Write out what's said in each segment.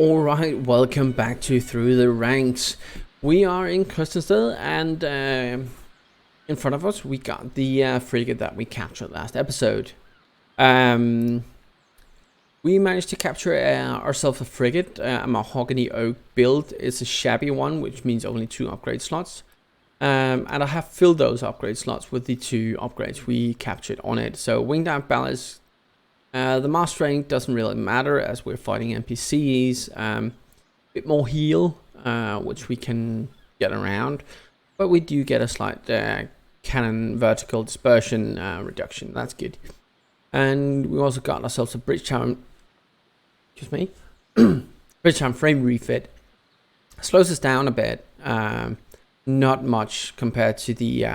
Alright, welcome back to Through the Ranks. We are in Christiansted, and in front of us we got the frigate that we captured last episode. We managed to capture ourselves a frigate, a mahogany oak build. It's a shabby one, which means only 2 upgrade slots. And I have filled those upgrade slots with the 2 upgrades we captured on it. So winged out ballast. The mass strength doesn't really matter as we're fighting NPCs. A bit more heal, which we can get around, but we do get a slight cannon vertical dispersion reduction. That's good. And we also got ourselves a bridge tower. Excuse me, bridge tower frame refit. Slows us down a bit. Not much compared to the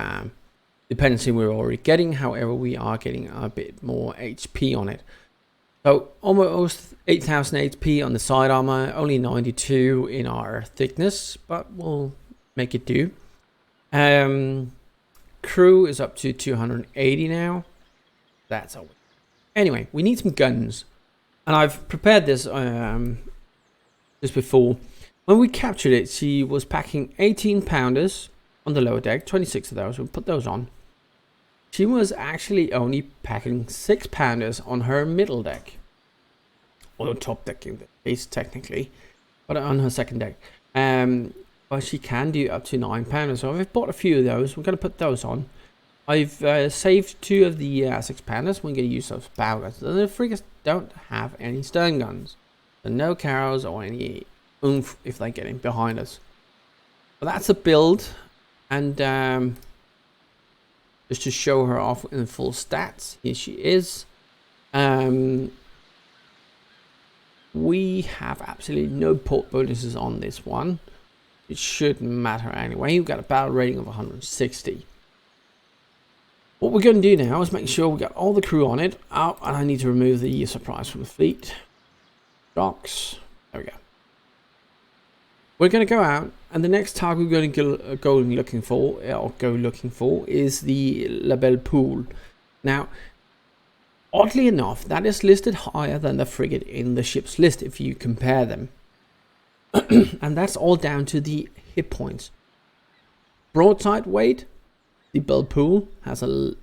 dependency we're already getting. However, we are getting a bit more HP on it. So almost 8,000 HP on the side armor, only 92 in our thickness, but we'll make it do. Crew is up to 280 now. That's all. Anyway, we need some guns, and I've prepared this just before. When we captured it, she was packing 18 pounders on the lower deck, 26 of those. We'll put those on. She was actually only packing 6 pounders on her middle deck. Or top deck in the case, technically. But on her second deck. But she can do up to 9 pounders. So I've bought a few of those. We're going to put those on. I've saved 2 of the 6 pounders. We're going to use those bow guns. The frigates don't have any stern guns. So no carrows or any oomph if they get in behind us. But that's a build. And just to show her off in full stats, here she is. We have absolutely no port bonuses on this one. It shouldn't matter anyway. We've got a battle rating of 160. What we're going to do now is make sure we got all the crew on it. Oh, and I need to remove the supplies from the fleet. Docks. There we go. We're going to go out, and the next target we're going to go looking for is the Bel Pool. Now, oddly enough, that is listed higher than the frigate in the ship's list if you compare them. And that's all down to the hit points. Broadside weight, the Bel Pool has a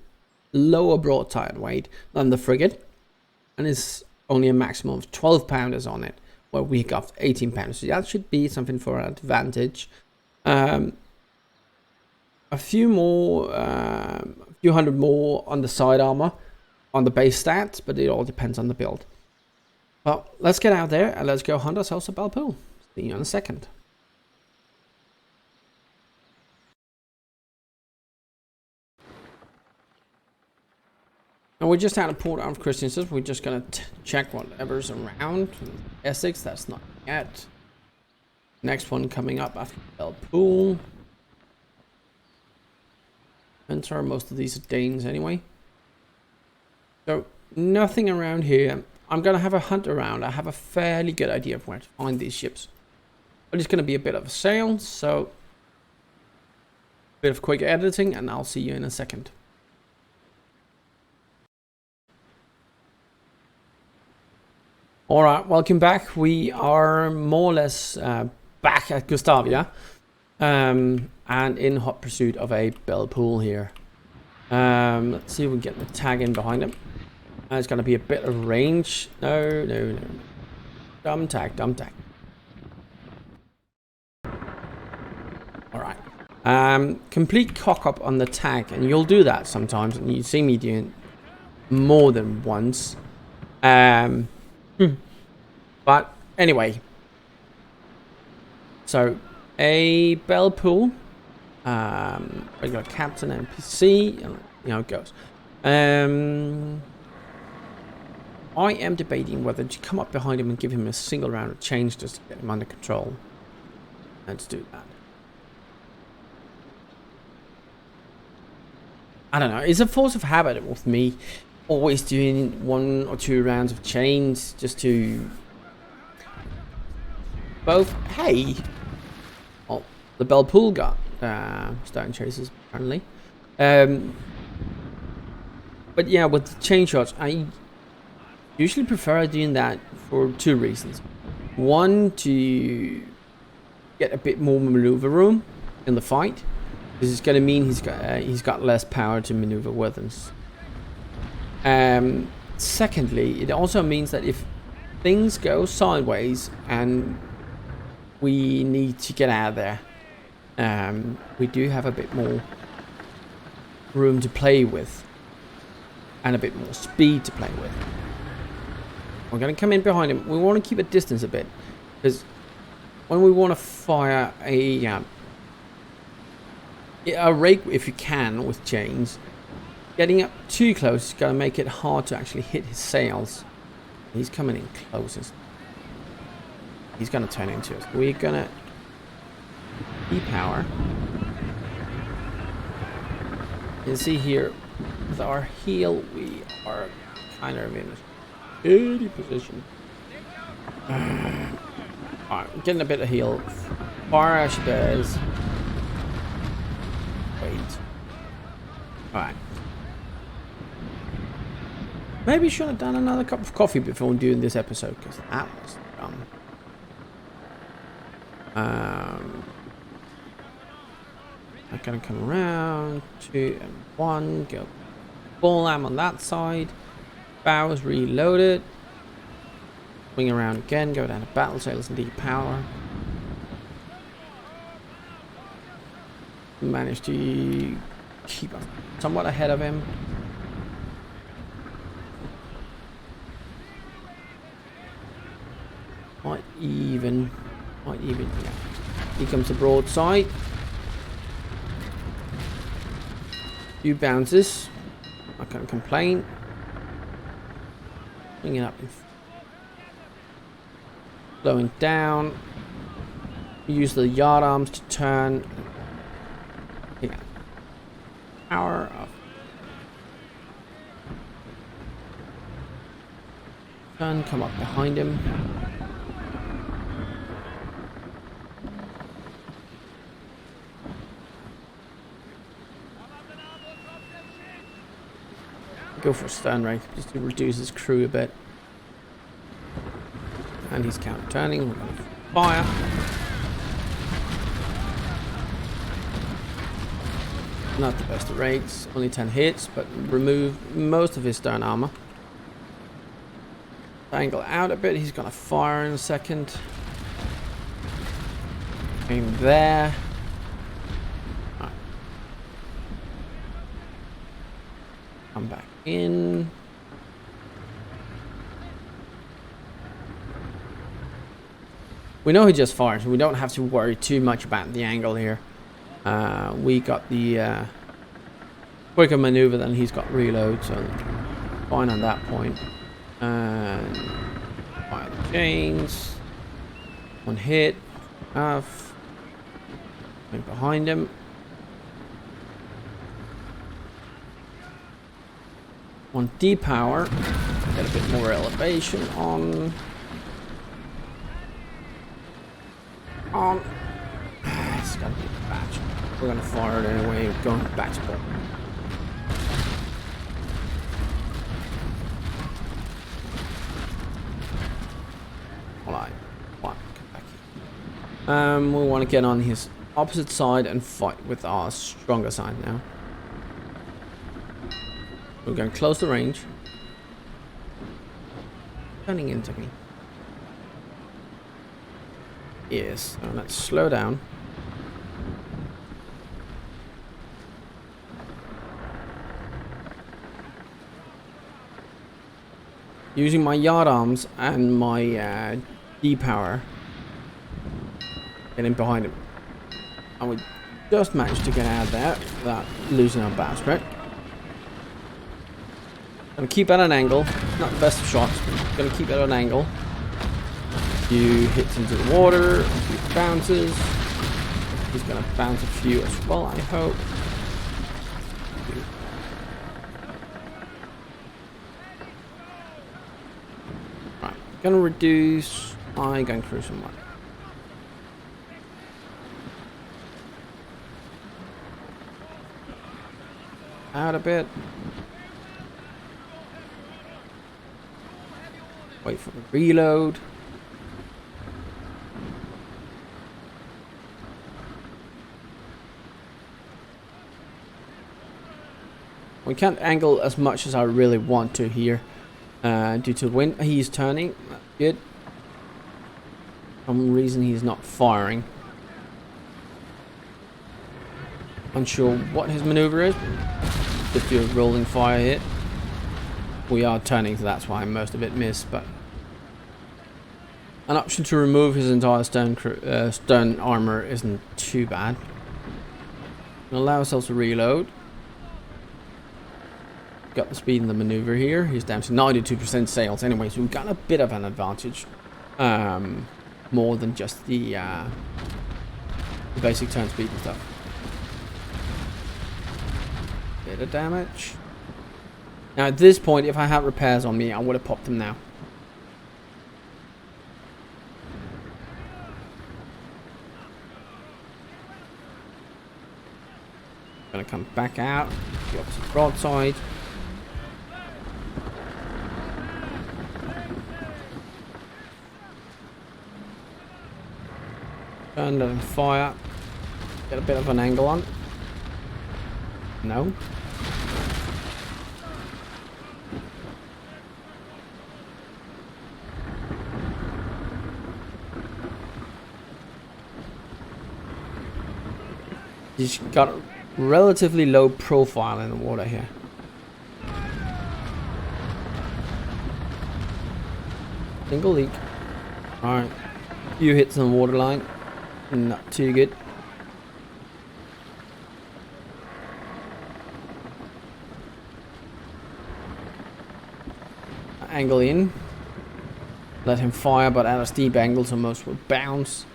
lower broadside weight than the frigate, and is only a maximum of 12 pounders on it. Well, we got 18 pounds, so that should be something for our advantage. A few hundred more on the side armor, on the base stats, but it all depends on the build. Well, let's get out there and let's go hunt ourselves a Bel Pool. See you in a second. And we're just out of port out of Christiansted. We're just gonna check whatever's around. Essex, that's not yet. Next one coming up after Bel Pool. Enter. Most of these are Danes anyway. So nothing around here. I'm gonna have a hunt around. I have a fairly good idea of where to find these ships. But it's gonna be a bit of a sail, so a bit of quick editing, and I'll see you in a second. Alright, welcome back. We are more or less back at Gustavia, and in hot pursuit of a Bel Pool here. Let's see if we can get the tag in behind him. It's going to be a bit of range. No. Dumb tag. Alright. Complete cock up on the tag, and you'll do that sometimes, and you see me doing more than once. But anyway, so a Bel Pool, regular captain NPC, you know how it goes. I am debating whether to come up behind him and give him a single round of change just to get him under control. Let's do that. I don't know, it's a force of habit with me. Always doing 1 or 2 rounds of chains just to both. Hey, well, the Bel Pool got stone chasers apparently. But yeah, with the chain shots, I usually prefer doing that for 2 reasons. One, to get a bit more maneuver room in the fight. This is going to mean he's got less power to maneuver weapons. Secondly, it also means that if things go sideways and we need to get out of there, we do have a bit more room to play with and a bit more speed to play with. We're going to come in behind him. We want to keep a distance a bit, because when we want to fire a rake, if you can, with chains, getting up too close is going to make it hard to actually hit his sails. He's coming in closest. He's going to turn into us. We're going to depower. You can see here with our heel, we are kind of in a shitty position. Alright, getting a bit of heel. Fire as she does. Wait. Alright. Maybe should have done another cup of coffee before doing this episode, because that was dumb. I'm gonna come around, 2 and 1, go full am on that side. Bows reloaded. Swing around again, go down to battle sails and depower. Managed to keep up somewhat ahead of him. Might even, yeah. Here comes the broadside. Few bounces. I can't complain. Bring it up. Slowing down. Use the yard arms to turn. Yeah. Power up. Turn, come up behind him. Go for a stern rake just to reduce his crew a bit. And he's counter turning. We're going to fire. Not the best of rates, only 10 hits, but remove most of his stern armor. Angle out a bit, he's going to fire in a second. Aim there. Right. Come back in. We know he just fired, so we don't have to worry too much about the angle here. We got the quicker maneuver than he's got reload, so fine on that point. And fire the chains. One hit. Half. Going behind him. One depower. Get a bit more elevation on. It's gotta be a batch. We're gonna fire it anyway. We're going batch ball. Alright. One. Come back here. We want to get on his opposite side and fight with our stronger side now. We're going to close the range. Turning into me. Yes, so let's slow down. Using my yard arms and my depower. Getting behind him. And we just managed to get out of there without losing our bowsprit. Gonna keep at an angle. Not the best of shots, but gonna keep at an angle. Few hits into the water, a few bounces. He's gonna bounce a few as well, I hope. Right, gonna reduce. I'm going through some more. Out a bit. Wait for the reload. We can't angle as much as I really want to here due to wind. He's turning. That's good. For some reason he's not firing. Unsure what his maneuver is. If you're rolling fire hit. We are turning, so that's why most of it missed, but an option to remove his entire stern armor isn't too bad. We'll allow ourselves to reload. Got the speed in the maneuver here. He's down to 92% sails anyway, so we've got a bit of an advantage. More than just the basic turn speed and stuff. Bit of damage. Now at this point, if I had repairs on me, I would have popped them now. Gonna come back out, the opposite broadside. Turn and fire. Get a bit of an angle on. No. He's got a relatively low profile in the water here. Single leak. Alright. Few hits on the waterline. Not too good. Angle in. Let him fire, but at a steep angle, so most will bounce.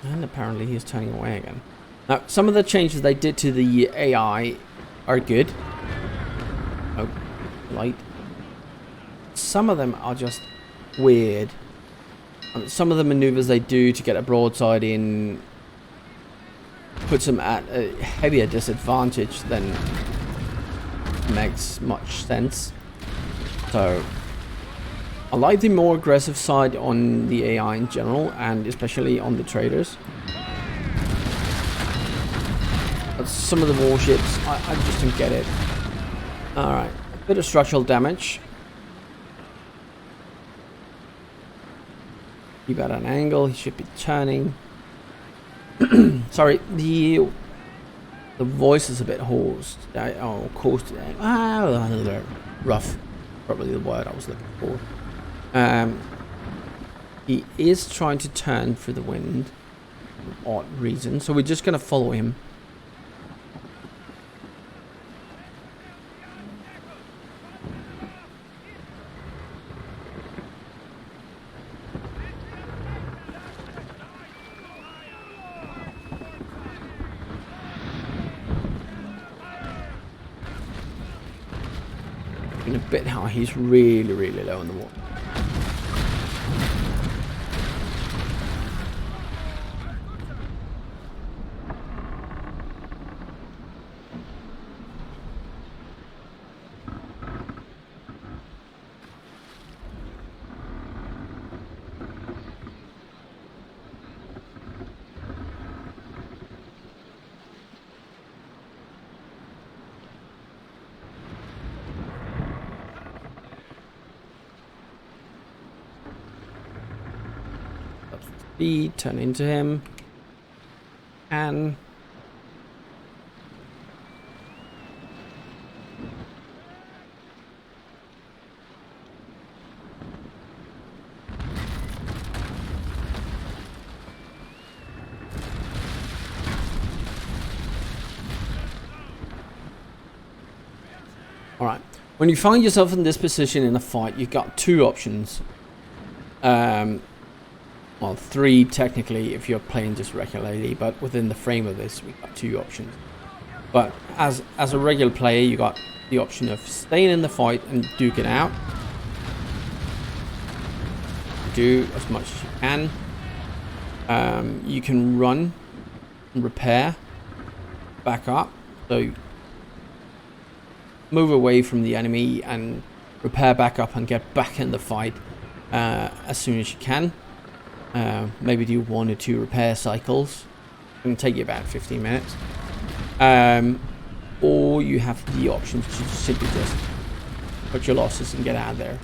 And apparently he's turning away again. Now, some of the changes they did to the AI are good. Oh, light. Some of them are just weird. Some of the maneuvers they do to get a broadside in puts them at a heavier disadvantage than makes much sense. So I like the more aggressive side on the AI in general, and especially on the traders. But some of the warships, I just don't get it. Alright, a bit of structural damage. Keep at an angle, he should be turning. Sorry, the voice is a bit hoarse. Oh, coarse today. Rough, probably the word I was looking for. He is trying to turn for the wind for odd reason, so we're just going to follow him. In a bit how he's really low in the water. Speed, turn into him, and all right. When you find yourself in this position in a fight, you've got two options. Well, three technically if you're playing just regularly, but within the frame of this, we've got two options. But as a regular player, you got the option of staying in the fight and duke it out. Do as much as you can. You can run and repair, back up. So move away from the enemy and repair back up and get back in the fight as soon as you can. Maybe do 1 or 2 repair cycles. It's going to take you about 15 minutes. Or you have the option to simply just put your losses and get out of there.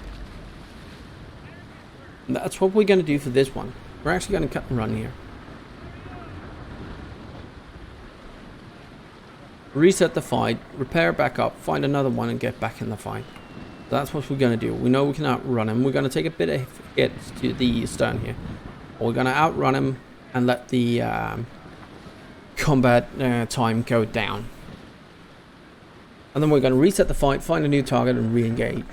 And that's what we're going to do for this one. We're actually going to cut and run here. Reset the fight, repair back up, find another one and get back in the fight. So that's what we're going to do. We know we can outrun him. We're going to take a bit of hit to the stern here. We're going to outrun him and let the combat time go down. And then we're going to reset the fight, find a new target and re-engage.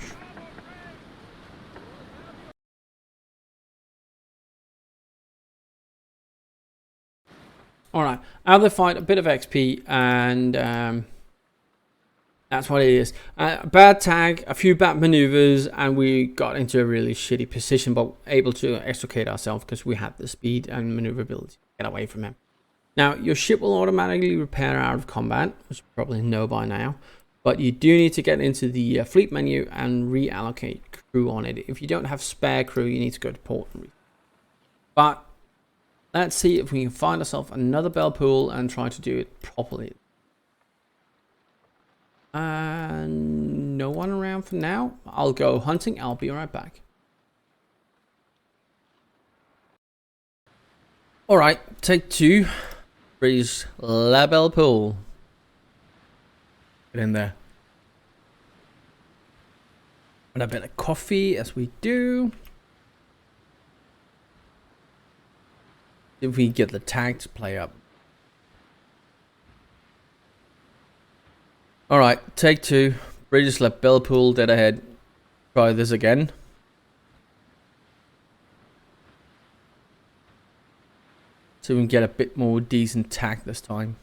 Alright, out of the fight, a bit of XP, and that's what it is. Bad tag, a few bad maneuvers, and we got into a really shitty position, but able to extricate ourselves because we had the speed and maneuverability to get away from him. Now, your ship will automatically repair out of combat, which you probably know by now, but you do need to get into the fleet menu and reallocate crew on it. If you don't have spare crew, you need to go to port. But let's see if we can find ourselves another Bel Pool and try to do it properly. No one around for now. I'll go hunting. I'll be right back. Alright, take 2. Freeze La Bel Pool. Get in there. And a bit of coffee as we do. If we get the tag to play up. Alright, take 2. British left Bel Pool dead ahead. Try this again. So we can get a bit more decent tag this time.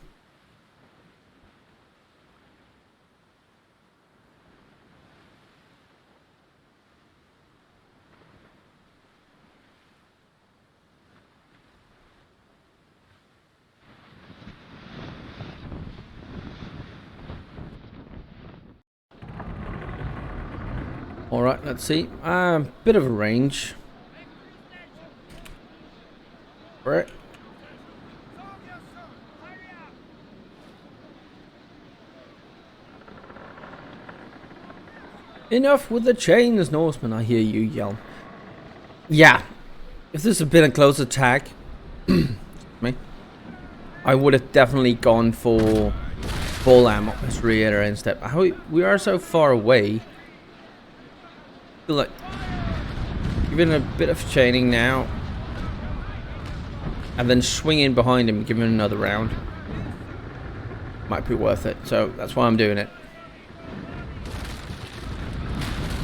Alright, let's see. Bit of a range. Right. Enough with the chains, Norseman, I hear you yell. Yeah, if this had been a close attack, me, I would have definitely gone for full ammo as reiter instead. We are so far away. I feel like giving a bit of chaining now, and then swing in behind him, give him another round. Might be worth it, so that's why I'm doing it.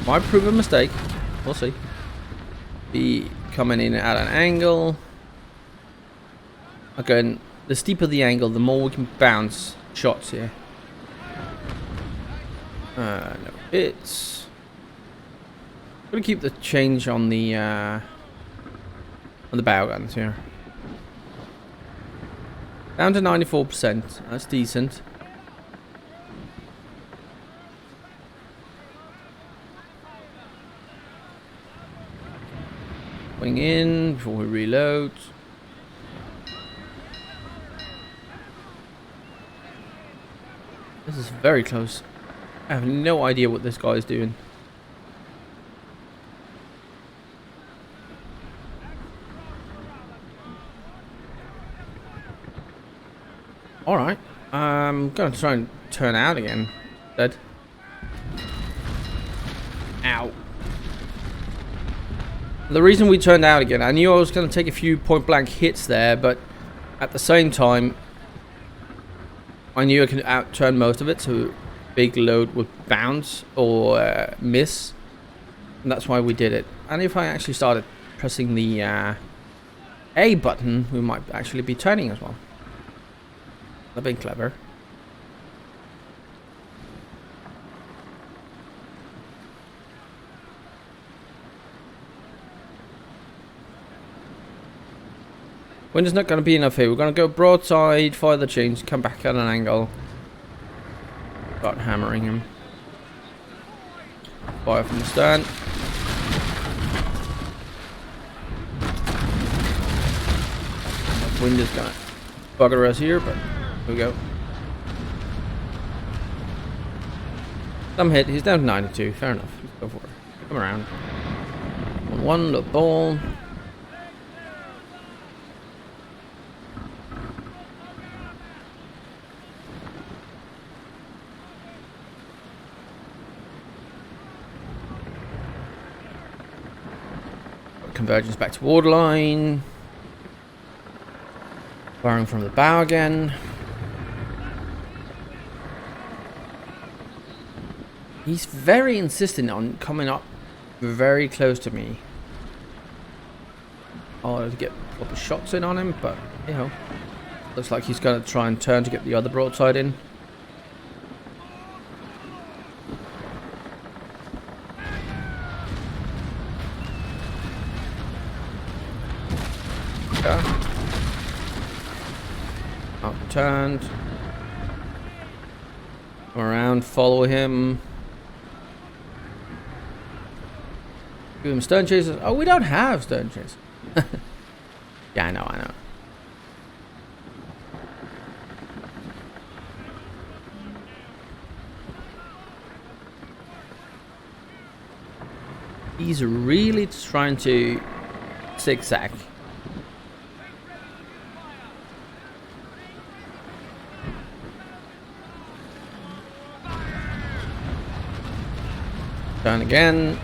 Might prove a mistake. We'll see. Be coming in at an angle. Again, the steeper the angle, the more we can bounce shots here. No hits. Gonna keep the change on the bow guns here. Down to 94%. That's decent. Wing in before we reload. This is very close. I have no idea what this guy is doing. Alright. I'm gonna try and turn out again. Dead. Ow. The reason we turned out again, I knew I was going to take a few point blank hits there, but at the same time, I knew I could outturn most of it, so big load would bounce or miss, and that's why we did it. And if I actually started pressing the A button, we might actually be turning as well. That'd been clever. Wind is not going to be enough here. We're going to go broadside, fire the chains, come back at an angle. Start hammering him. Fire from the stern. Wind is going to bugger us here, but here we go. Some hit. He's down to 92. Fair enough. Let's go for it. Come around. One little ball. Convergence back to waterline. Firing from the bow again. He's very insistent on coming up very close to me. I'll get proper shots in on him, but you know, looks like he's going to try and turn to get the other broadside in. Up turned. Come around, follow him. Give him stern chasers. Oh, we don't have stern chasers. Yeah, I know. He's really trying to zigzag. Turn again.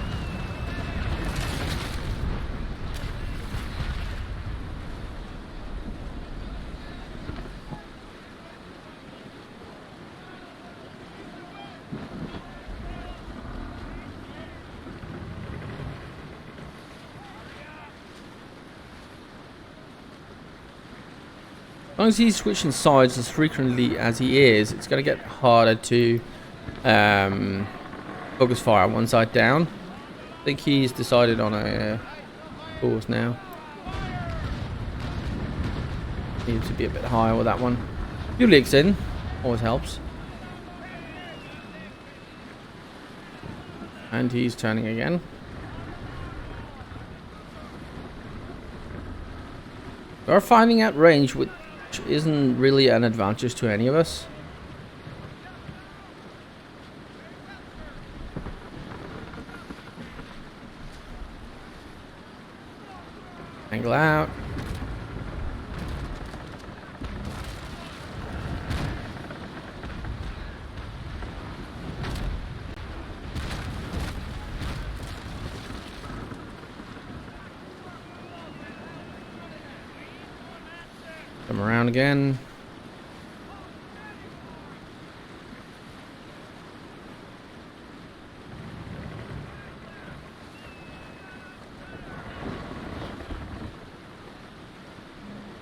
As long as he's switching sides as frequently as he is, it's going to get harder to focus fire one side down. I think he's decided on a course now. Needs to be a bit higher with that one. Few leaks in, always helps. And he's turning again. We're finding out range which isn't really an advantage to any of us. Angle out. Come around again.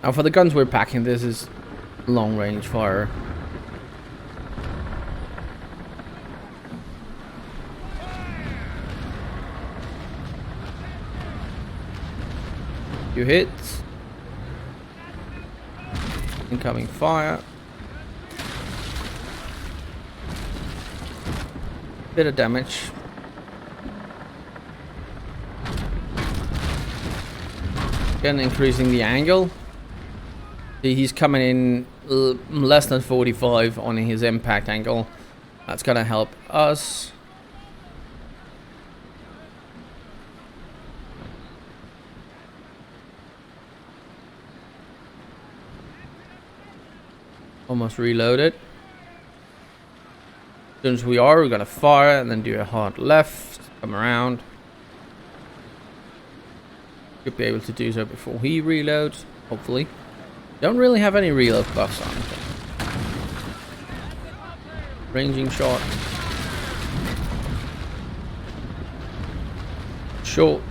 Now for the guns we're packing, this is long range fire. Few hits. Incoming fire. Bit of damage. Again, increasing the angle. See, he's coming in less than 45 on his impact angle. That's gonna help us. Almost reloaded. As soon as we're gonna fire and then do a hard left, come around. Should be able to do so before he reloads, hopefully. Don't really have any reload buffs on. Ranging shot. Short.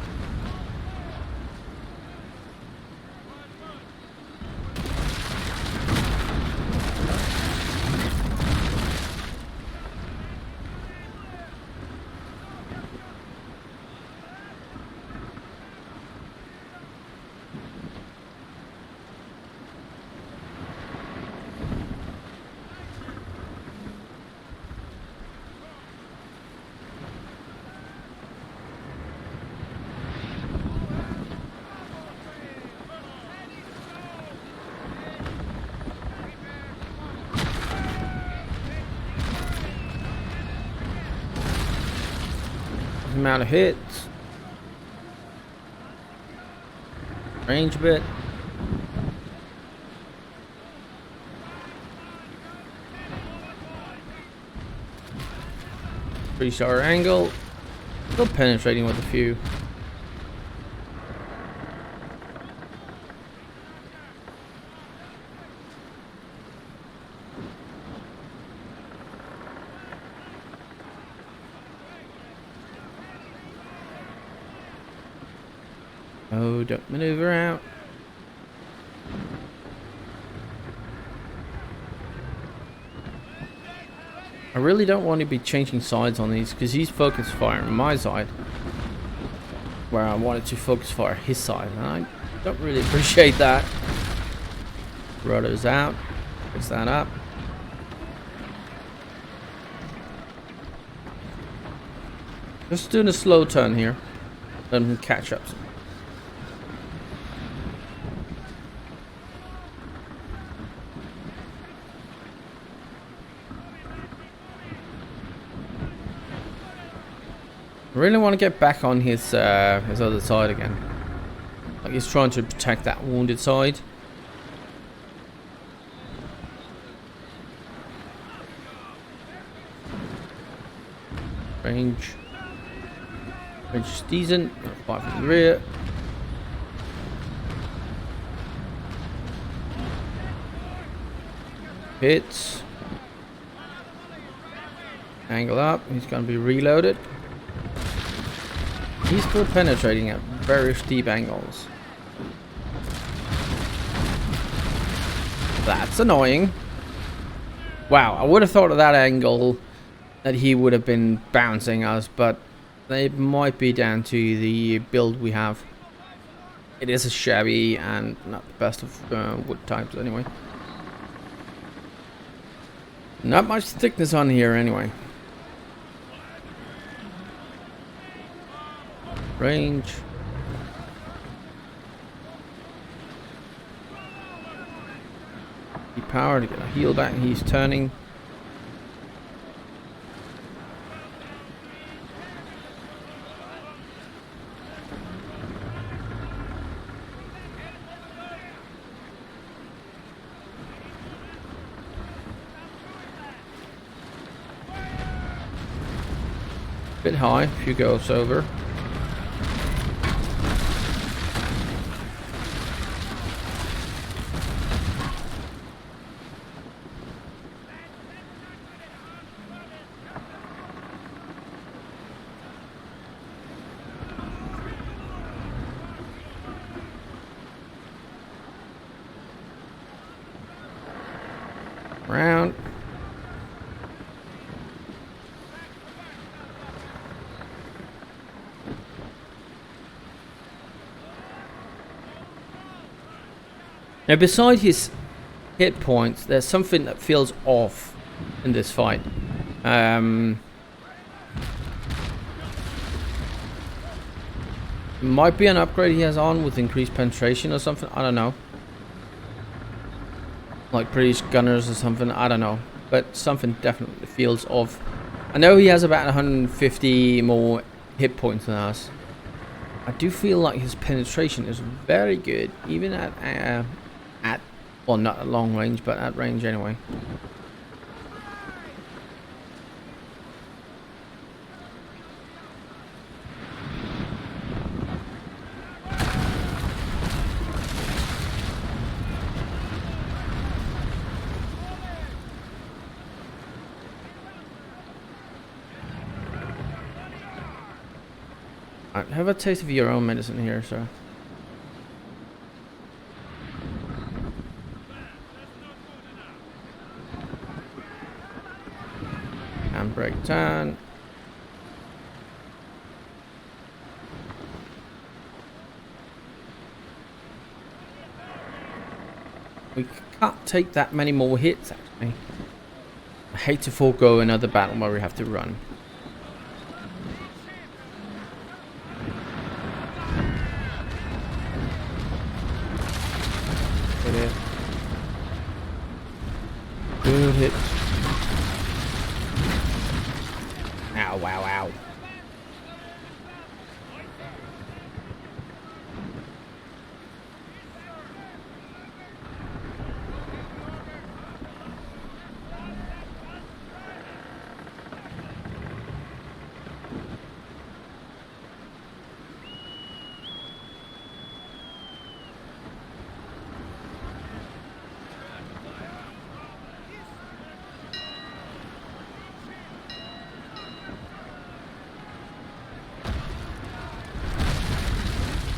decent amount of hits. Range a bit. 3-star angle. Still penetrating with a few. Oh, don't maneuver out. I really don't want to be changing sides on these because he's focus fire on my side, where I wanted to focus fire his side, and I don't really appreciate that. Rudder's out. Fix that up. Just doing a slow turn here. Let him catch up. I really want to get back on his other side again. Like he's trying to protect that wounded side. Range is decent. Fight from the rear. Hits. Angle up. He's going to be reloaded. He's still penetrating at very steep angles. That's annoying. Wow, I would have thought of that angle that he would have been bouncing us, but it might be down to the build we have. It is a shabby and not the best of wood types anyway. Not much thickness on here anyway. Range. The power to get a heal back. He's turning. Bit high. A few goes over. Round. Now, beside his hit points, there's something that feels off in this fight. Might be an upgrade he has on with increased penetration or something. I don't know. Like British gunners or something. I don't know. But something definitely feels off. I know he has about 150 more hit points than us. I do feel like his penetration is very good, even at well, not at long range, but at range anyway. Alright, have a taste of your own medicine here, sir. Handbrake turn. We can't take that many more hits, actually. I hate to forego another battle where we have to run. Good hit. Ow, wow, ow.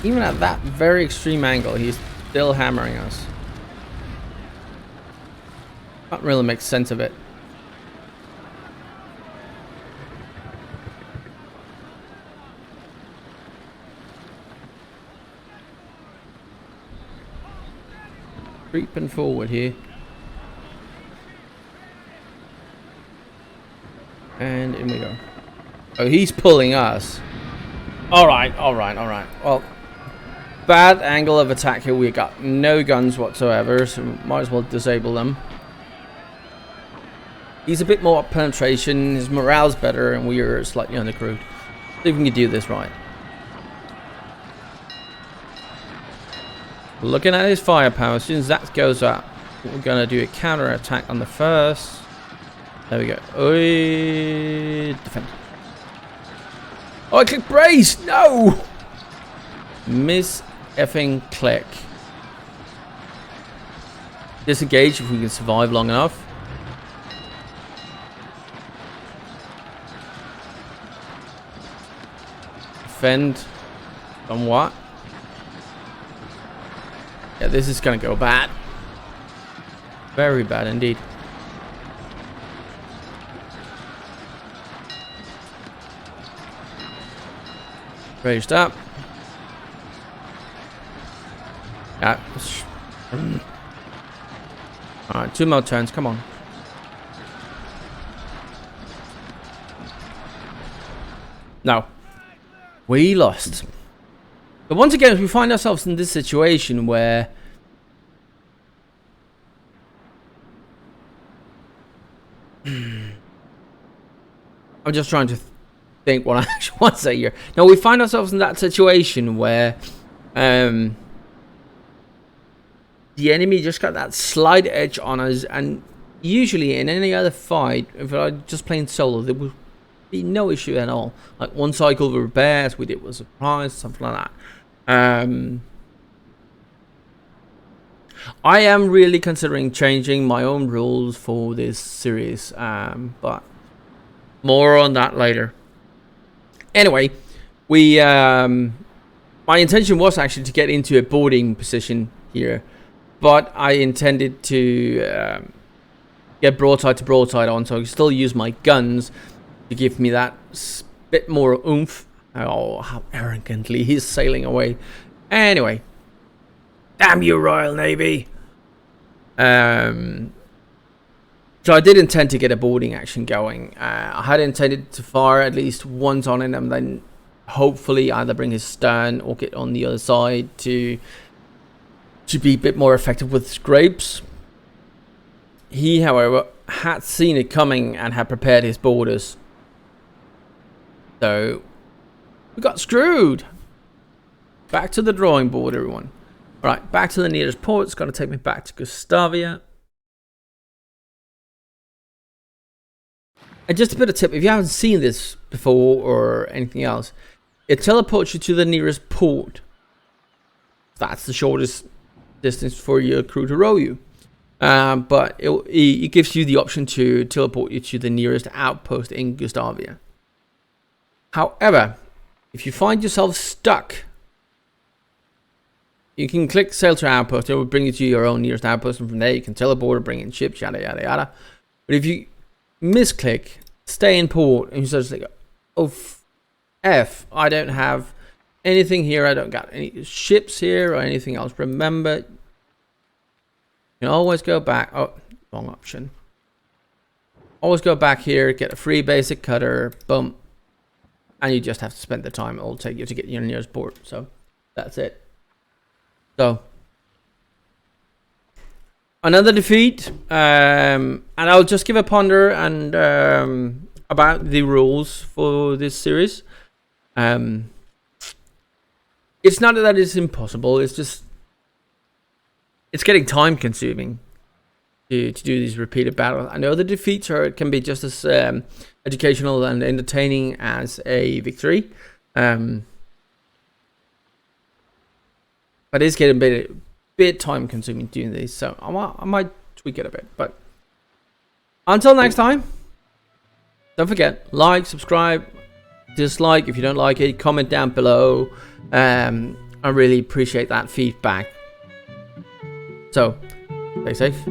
even at that very extreme angle, he's still hammering us. Can't really make sense of it. Creeping forward here. And in we go. Oh, he's pulling us. Alright. Well, bad angle of attack here. We got no guns whatsoever, so might as well disable them. He's a bit more penetration, his morale's better, and we are slightly undercrewed. See if we can do this right. Looking at his firepower, as soon as that goes up, we're going to do a counter attack on the first. There we go. Defend. Oh, I clicked brace! No! Miss effing click. Disengage if we can survive long enough. Defend. Somewhat. Yeah, this is gonna go bad. Very bad indeed. Raised up. Yeah. Alright, 2 more turns, come on. No. We lost. But once again, we find ourselves in this situation where I'm just trying to think what I actually want to say here. Now, we find ourselves in that situation where the enemy just got that slight edge on us, and usually in any other fight, if I just playing solo, there would be no issue at all. Like one cycle of repairs, we did was a surprise, something like that. I am really considering changing my own rules for this series, but more on that later. Anyway, my intention was actually to get into a boarding position here, but I intended to get broadside to broadside on, so I can still use my guns to give me that bit more oomph. Oh, how arrogantly he's sailing away. Anyway. Damn you, Royal Navy. So I did intend to get a boarding action going. I had intended to fire at least once on it, and then hopefully either bring his stern or get on the other side to be a bit more effective with scrapes. He, however, had seen it coming and had prepared his boarders. So we got screwed. Back to the drawing board, everyone. Right, back to the nearest port. It's going to take me back to Gustavia. And just a bit of tip, if you haven't seen this before or anything else, it teleports you to the nearest port. That's the shortest distance for your crew to row you. But it gives you the option to teleport you to the nearest outpost in Gustavia. However, if you find yourself stuck, you can click sail to outpost. It will bring you to your own nearest outpost, and from there you can teleport or bring in ships, yada yada yada. But if you misclick, stay in port, and you start to think, oh F, I don't have anything here. I don't got any ships here or anything else. Remember, you can always go back. Oh, wrong option. Always go back here, get a free basic cutter, boom. And you just have to spend the time it will take you to get your nearest port. So that's it. So another defeat. And I'll just give a ponder and about the rules for this series. It's not that it's impossible. It's just it's getting time consuming to do these repeated battles. I know the defeats can be just as educational and entertaining as a victory, but it's getting a bit time consuming doing these, so I might tweak it a bit. But until next time, don't forget, like, subscribe, dislike if you don't like it, comment down below. I really appreciate that feedback. So, stay safe.